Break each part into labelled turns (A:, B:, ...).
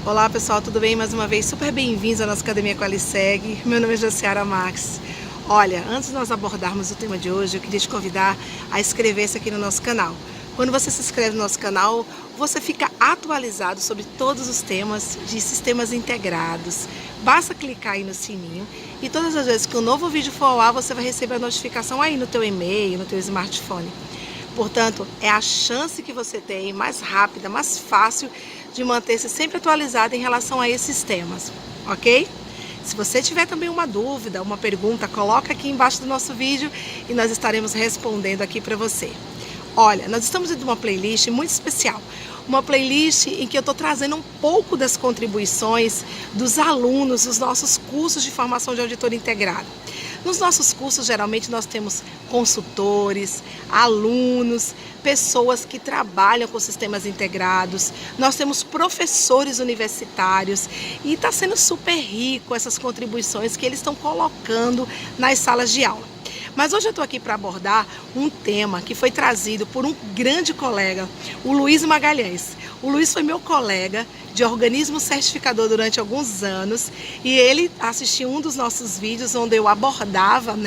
A: Olá pessoal, tudo bem? Mais uma vez, super bem-vindos à nossa Academia Qualiseg. Meu nome é Jaciara Max. Olha, antes de nós abordarmos o tema de hoje, eu queria te convidar a inscrever-se aqui no nosso canal. Quando você se inscreve no nosso canal, você fica atualizado sobre todos os temas de sistemas integrados. Basta clicar aí no sininho e todas as vezes que um novo vídeo for ao ar, você vai receber a notificação aí no teu e-mail, no teu smartphone. Portanto, é a chance que você tem mais rápida, mais fácil de manter-se sempre atualizado em relação a esses temas, ok? Se você tiver também uma dúvida, uma pergunta, coloca aqui embaixo do nosso vídeo e nós estaremos respondendo aqui para você. Olha, nós estamos em uma playlist muito especial, uma playlist em que eu estou trazendo um pouco das contribuições dos alunos dos nossos cursos de formação de auditor integrado. Nos nossos cursos, geralmente, nós temos consultores, alunos, pessoas que trabalham com sistemas integrados, nós temos professores universitários e está sendo super rico essas contribuições que eles estão colocando nas salas de aula. Mas hoje eu estou aqui para abordar um tema que foi trazido por um grande colega, o Luiz Magalhães. O Luiz foi meu colega de organismo certificador durante alguns anos e ele assistiu um dos nossos vídeos onde eu abordava,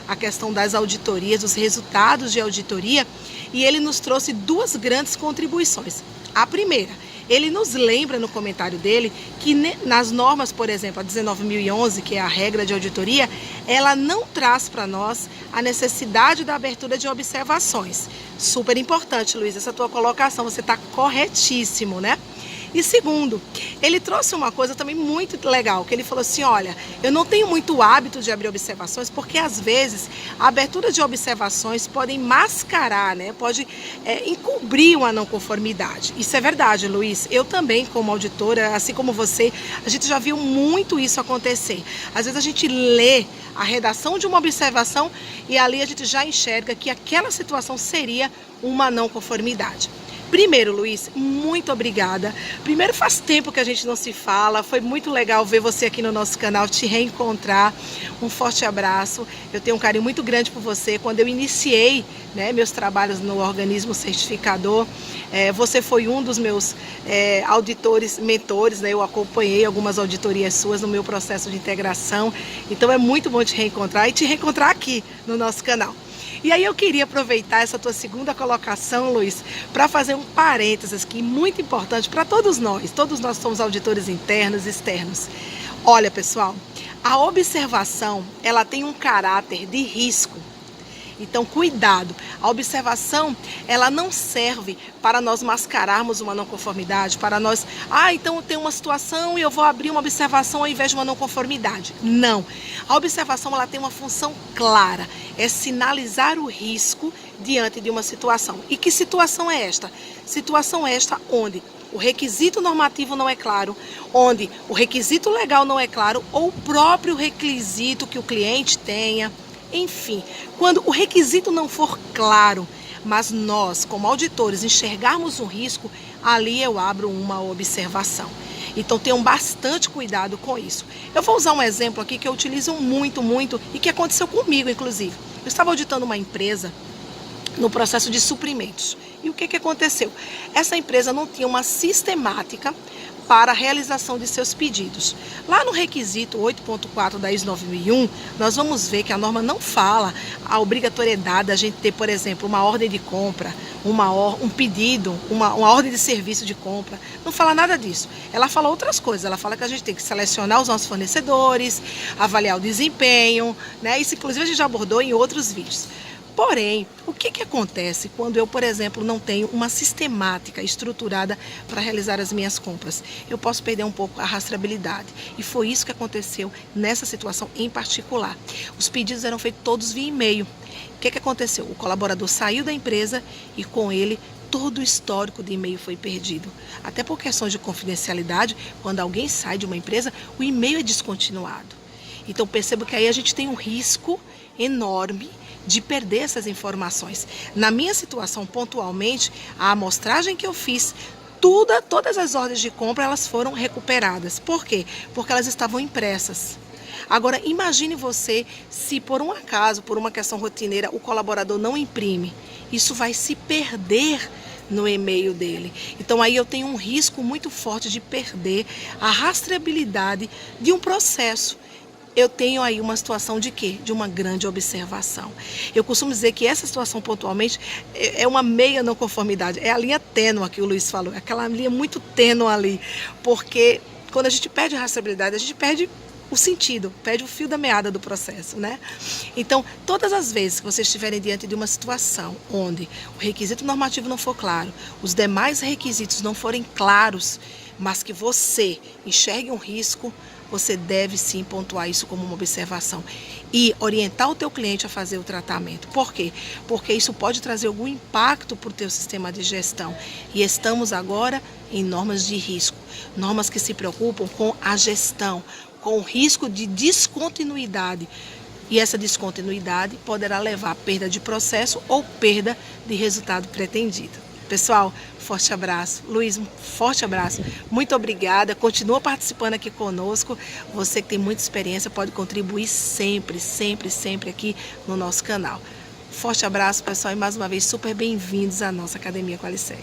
A: a questão das auditorias, dos resultados de auditoria, e ele nos trouxe duas grandes contribuições. A primeira, ele nos lembra no comentário dele que nas normas, por exemplo, a 19.011, que é a regra de auditoria, ela não traz para nós a necessidade da abertura de observações. Super importante, Luiz, essa tua colocação, você está corretíssimo, né? E segundo, ele trouxe uma coisa também muito legal, que ele falou assim, olha, eu não tenho muito hábito de abrir observações, porque às vezes a abertura de observações pode mascarar, pode encobrir uma não conformidade. Isso é verdade, Luiz. Eu também, como auditora, assim como você, a gente já viu muito isso acontecer. Às vezes a gente lê a redação de uma observação e ali a gente já enxerga que aquela situação seria uma não conformidade. Primeiro, Luiz, muito obrigada. Primeiro, faz tempo que a gente não se fala, foi muito legal ver você aqui no nosso canal, te reencontrar. Um forte abraço, eu tenho um carinho muito grande por você. Quando eu iniciei meus trabalhos no organismo certificador, você foi um dos meus auditores, mentores, eu acompanhei algumas auditorias suas no meu processo de integração. Então é muito bom te reencontrar e te reencontrar aqui no nosso canal. E aí eu queria aproveitar essa tua segunda colocação, Luiz, para fazer um parênteses aqui muito importante para todos nós. Todos nós somos auditores internos e externos. Olha, pessoal, a observação, ela tem um caráter de risco. Então, cuidado, a observação, ela não serve para nós mascararmos uma não conformidade, para nós, então eu tenho uma situação e eu vou abrir uma observação ao invés de uma não conformidade. Não, a observação, ela tem uma função clara, é sinalizar o risco diante de uma situação. E que situação é esta? Situação esta onde o requisito normativo não é claro, onde o requisito legal não é claro, ou o próprio requisito que o cliente tenha. Enfim, quando o requisito não for claro, mas nós, como auditores, enxergarmos um risco, ali eu abro uma observação. Então tenham bastante cuidado com isso. Eu vou usar um exemplo aqui que eu utilizo muito e que aconteceu comigo, inclusive. Eu estava auditando uma empresa no processo de suprimentos. E o que aconteceu? Essa empresa não tinha uma sistemática para a realização de seus pedidos. Lá no requisito 8.4 da ISO 9001, nós vamos ver que a norma não fala a obrigatoriedade da gente ter, por exemplo, uma ordem de compra, um pedido, uma ordem de serviço de compra. Não fala nada disso. Ela fala outras coisas. Ela fala que a gente tem que selecionar os nossos fornecedores, avaliar o desempenho, Isso, inclusive, a gente já abordou em outros vídeos. Porém, o que acontece quando eu, por exemplo, não tenho uma sistemática estruturada para realizar as minhas compras? Eu posso perder um pouco a rastreabilidade. E foi isso que aconteceu nessa situação em particular. Os pedidos eram feitos todos via e-mail. O que aconteceu? O colaborador saiu da empresa e com ele todo o histórico de e-mail foi perdido. Até por questões de confidencialidade, quando alguém sai de uma empresa, o e-mail é descontinuado. Então percebo que aí a gente tem um risco enorme de perder essas informações. Na minha situação, pontualmente, a amostragem que eu fiz, todas as ordens de compra, elas foram recuperadas. Por quê? Porque elas estavam impressas. Agora, imagine você se por um acaso, por uma questão rotineira, o colaborador não imprime. Isso vai se perder no e-mail dele. Então aí eu tenho um risco muito forte de perder a rastreabilidade de um processo. Eu tenho aí uma situação de quê? De uma grande observação. Eu costumo dizer que essa situação pontualmente é uma meia não conformidade, é a linha tênue que o Luiz falou, é aquela linha muito tênue ali, porque quando a gente perde a rastreabilidade, a gente perde o sentido, perde o fio da meada do processo, né? Então, todas as vezes que vocês estiverem diante de uma situação onde o requisito normativo não for claro, os demais requisitos não forem claros, mas que você enxergue um risco, você deve sim pontuar isso como uma observação e orientar o teu cliente a fazer o tratamento. Por quê? Porque isso pode trazer algum impacto para o teu sistema de gestão. E estamos agora em normas de risco, normas que se preocupam com a gestão, com o risco de descontinuidade. E essa descontinuidade poderá levar a perda de processo ou perda de resultado pretendido. Pessoal, forte abraço. Luiz, um forte abraço. Muito obrigada. Continua participando aqui conosco. Você que tem muita experiência pode contribuir sempre, sempre, sempre aqui no nosso canal. Forte abraço, pessoal, e mais uma vez super bem-vindos à nossa Academia Qualiseg.